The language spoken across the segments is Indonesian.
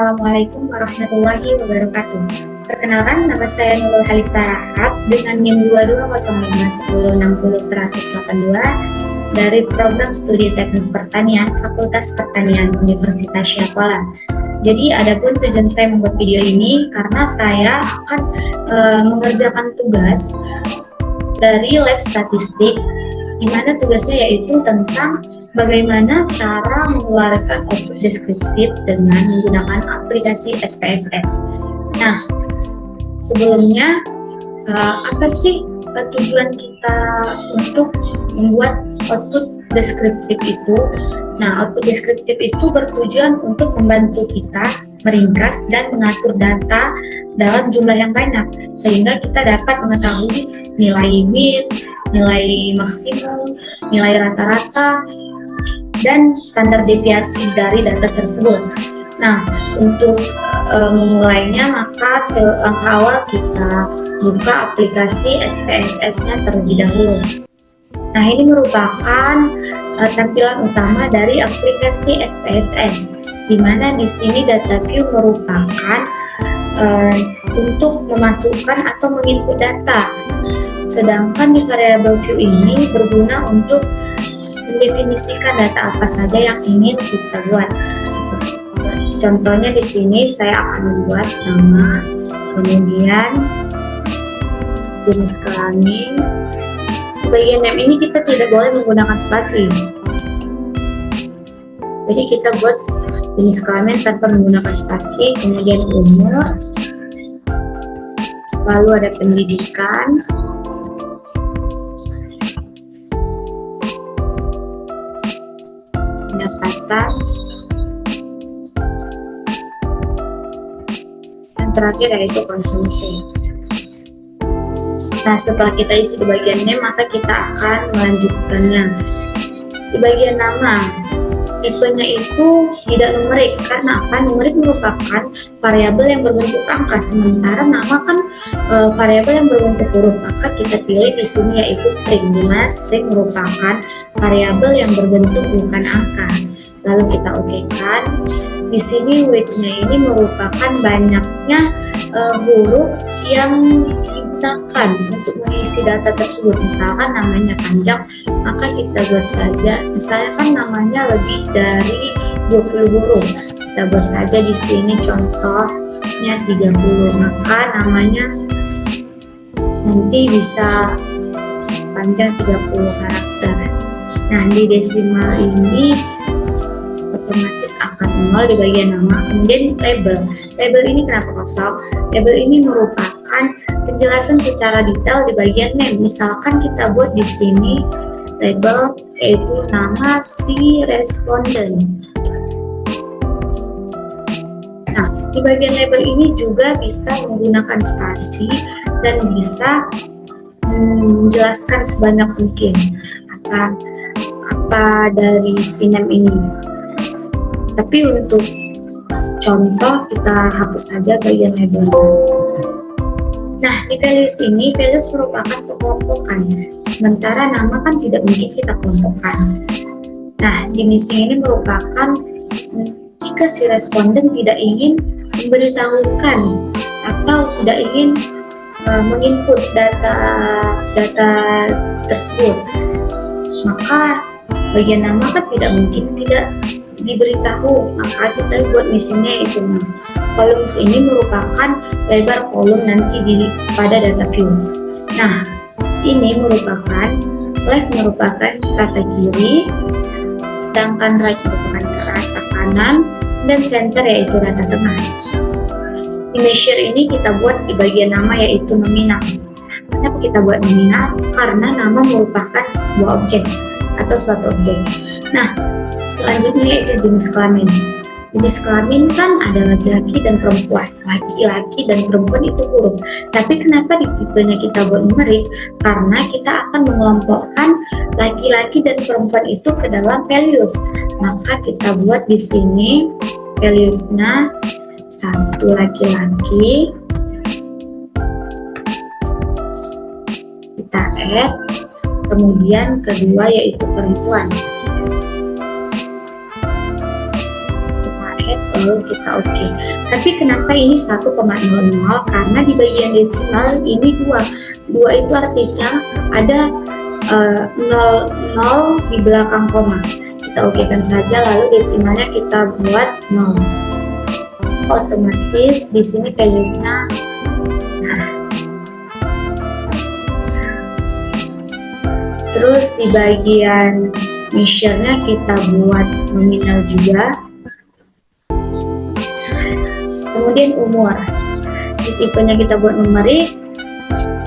Assalamualaikum warahmatullahi wabarakatuh. Perkenalkan, nama saya Nurul Halisa Rahab dengan NIM 220510600182 dari Program Studi Teknik Pertanian Fakultas Pertanian Universitas Syahkuala. Jadi adapun tujuan saya membuat video ini karena saya akan mengerjakan tugas dari lab statistik, di mana tugasnya yaitu tentang bagaimana cara mengeluarkan output deskriptif dengan menggunakan aplikasi SPSS. Nah, sebelumnya apa sih tujuan kita untuk membuat output deskriptif itu? Nah, output deskriptif itu bertujuan untuk membantu kita meringkas dan mengatur data dalam jumlah yang banyak, sehingga kita dapat mengetahui nilai mean, nilai maksimum, nilai rata-rata, dan standar deviasi dari data tersebut. Nah, untuk memulainya maka langkah awal kita buka aplikasi SPSS-nya terlebih dahulu. Nah, ini merupakan tampilan utama dari aplikasi SPSS, di mana di sini data view merupakan untuk memasukkan atau menginput data. Sedangkan di variable view ini berguna untuk mendefinisikan data apa saja yang ingin kita buat. Contohnya di sini saya akan membuat nama, kemudian jenis kelamin. Bagian name ini kita tidak boleh menggunakan spasi. Jadi kita buat jenis kelamin tanpa menggunakan spasi, kemudian umur, lalu ada pendidikan, pendapatan, dan terakhir yaitu konsumsi. Nah, setelah kita isi di bagian name, maka kita akan melanjutkannya. Di bagian nama, tipenya itu tidak numerik. Karena apa? Numerik merupakan variabel yang berbentuk angka, sementara nama kan variabel yang berbentuk huruf. Maka kita pilih di sini yaitu string, di mana string merupakan variabel yang berbentuk bukan angka. Lalu kita okekan. Di sini width-nya ini merupakan banyaknya huruf yang digunakan untuk mengisi data tersebut. Misalkan namanya panjang, maka kita buat saja, misalnya kan namanya lebih dari 20 huruf, kita buat saja di sini contohnya 30, maka namanya nanti bisa sepanjang 30 karakter. Nah, di desimal ini otomatis akan 0 di bagian nama. Kemudian label. Label ini kenapa kosong? Label ini merupakan penjelasan secara detail di bagian name. Misalkan kita buat di sini label yaitu nama si responden. Nah, di bagian label ini juga bisa menggunakan spasi dan bisa menjelaskan sebanyak mungkin apa dari si name ini. Tapi untuk contoh kita hapus saja bagian label. Nah, di values ini, values merupakan pengelompokan, sementara nama kan tidak mungkin kita kelompokkan. Nah, di missing ini merupakan jika si responden tidak ingin memberitahukan atau tidak ingin menginput data tersebut, maka bagian nama kan tidak mungkin tidak diberitahu, maka kita buat missingnya itu. Columns ini merupakan lebar kolom nanti pada data view. Nah, ini merupakan left merupakan rata kiri, sedangkan right merupakan rata kanan, dan center yaitu rata tengah. Di measure ini kita buat di bagian nama yaitu nominal. Kenapa kita buat nominal? Karena nama merupakan sebuah objek atau suatu objek. Nah, selanjutnya yaitu jenis kelamin. Jenis kelamin kan ada laki-laki dan perempuan. Laki-laki dan perempuan itu huruf. Tapi kenapa di tipenya kita buat numerik? Karena kita akan mengelompokkan laki-laki dan perempuan itu ke dalam values. Maka kita buat di sini valuesnya satu laki-laki. Kita add. Kemudian kedua yaitu perempuan. lalu kita oke. Tapi kenapa ini 1,00? Karena di bagian desimal ini 2 itu artinya ada 0 di belakang koma. Kita okekan saja, lalu desimalnya kita buat 0. Otomatis di sini values-nya. Nah, terus di bagian measure-nya kita buat nominal juga. Kemudian umur, di tipenya kita buat numerik.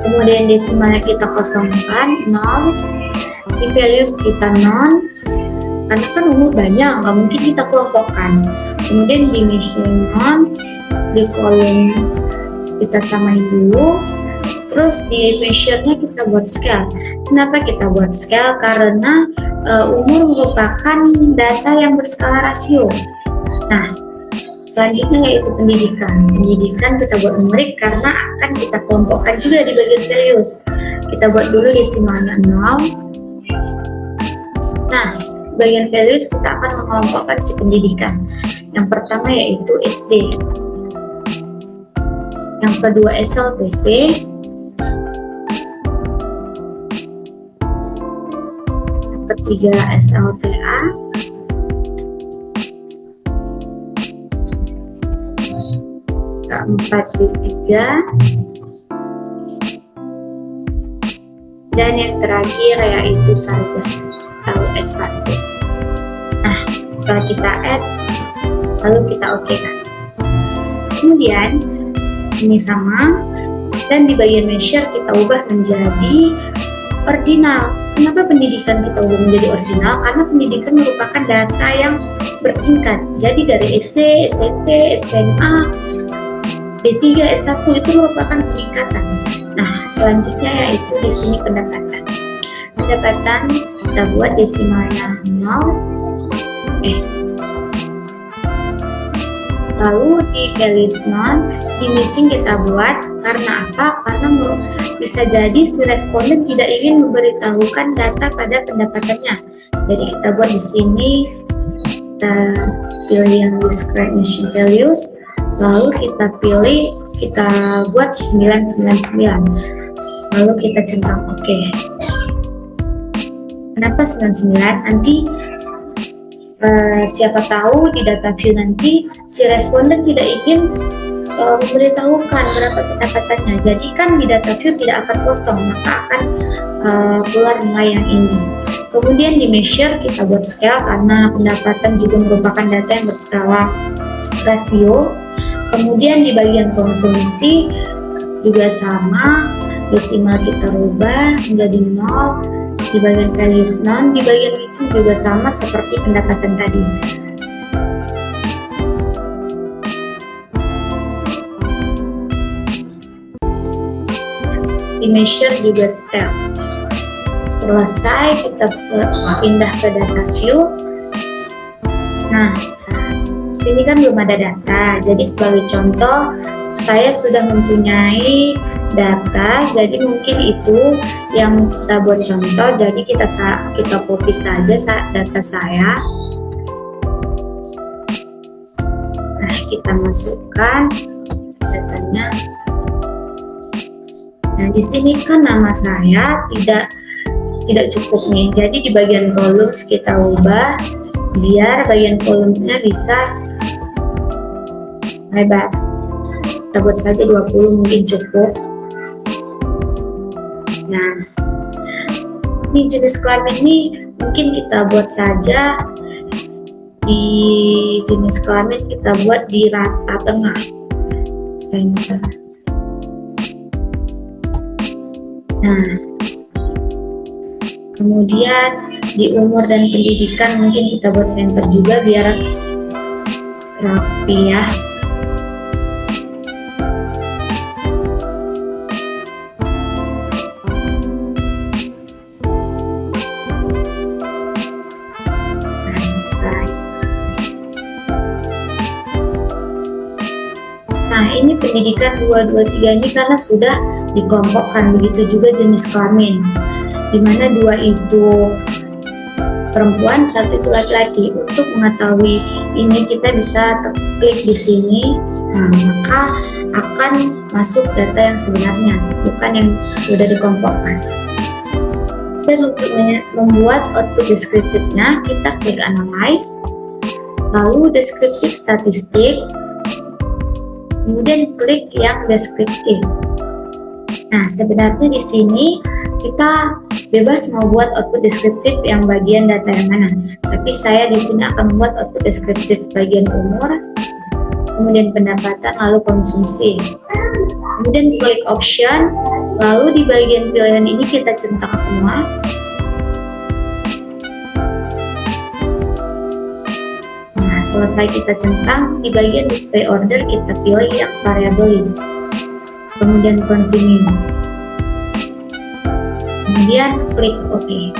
Kemudian desimalnya kita kosongkan 0. Di values kita non, karena kan umur banyak, nggak mungkin kita kelompokkan. Kemudian di measure non, di column kita samain dulu. Terus di measure-nya kita buat scale. Kenapa kita buat scale? Karena umur merupakan data yang berskala rasio. Nah, selanjutnya yaitu pendidikan. Pendidikan kita buat numerik karena akan kita kelompokkan juga di bagian values. Kita buat dulu desimalnya 0. Nah, bagian values kita akan mengelompokkan si pendidikan. Yang pertama yaitu SD. Yang kedua SLPP. Yang ketiga SLTA. Keempat D3, dan yang terakhir yaitu sarjana atau S1. Nah, setelah kita add, lalu kita okekan. Kemudian ini sama, dan di bagian measure kita ubah menjadi ordinal. Kenapa pendidikan kita ubah menjadi ordinal? Karena pendidikan merupakan data yang bertingkat. Jadi dari SD, SMP, SMA, D3, S1 itu merupakan peningkatan. Nah, selanjutnya yaitu di sini pendapatan. Pendapatan kita buat desimalnya 0. Lalu di values non, di missing kita buat karena apa? Karena bisa jadi si responden tidak ingin memberitahukan data pada pendapatannya. Jadi kita buat di sini, kita pilih yang discrimination values. Lalu kita buat 999, lalu kita centang oke. Kenapa 99? Nanti siapa tahu di data view nanti si responden tidak ingin memberitahukan berapa pendapatannya. Jadi kan di data view tidak akan kosong, maka akan keluar nilai yang ini. Kemudian di measure kita buat scale karena pendapatan juga merupakan data yang berskala rasio. Kemudian di bagian konsumsi juga sama, desimal kita rubah menjadi 0. Di bagian values non, di bagian missing juga sama seperti pendapatan tadi. Di measure juga scale. Selesai, kita pindah ke data view. Nah, sini kan belum ada data, jadi sebagai contoh saya sudah mempunyai data, jadi mungkin itu yang kita buat contoh. Jadi kita copy saja data saya. Nah, kita masukkan datanya. Nah, di sini kan nama saya tidak cukup nih, jadi di bagian columns kita ubah biar bagian kolomnya bisa lebar. Kita buat saja 20 mungkin cukup. Nah, di jenis kelamin ini mungkin kita buat saja di jenis kelamin kita buat di rata tengah center. Nah, kemudian di umur dan pendidikan mungkin kita buat center juga biar rapi ya. Nah, selesai. Nah, ini pendidikan 223 ini karena sudah dikelompokkan, begitu juga jenis kelamin, dimana 2 itu perempuan, satu itu laki-laki. Untuk mengetahui ini kita bisa klik di sini, maka akan masuk data yang sebenarnya, bukan yang sudah dikelompokkan. Dan untuk membuat output deskriptifnya, kita klik analyze, lalu deskriptif statistik, kemudian klik yang deskriptif. Nah, sebenarnya di sini kita bebas mau buat output deskriptif yang bagian data yang mana. Tapi saya di sini akan membuat output deskriptif bagian umur, kemudian pendapatan, lalu konsumsi. Kemudian klik option, lalu di bagian pilihan ini kita centang semua. Nah, selesai kita centang, di bagian display order kita pilih yang variable list. Kemudian continue. Kemudian klik OK.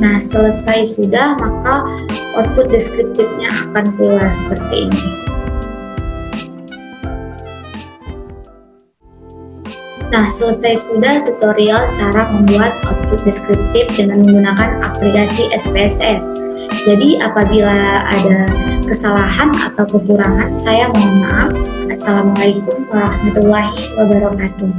Nah, selesai sudah, maka output deskriptifnya akan keluar seperti ini. Nah, selesai sudah tutorial cara membuat output deskriptif dengan menggunakan aplikasi SPSS. Jadi, apabila ada kesalahan atau kekurangan, saya mohon maaf. Assalamualaikum warahmatullahi wabarakatuh.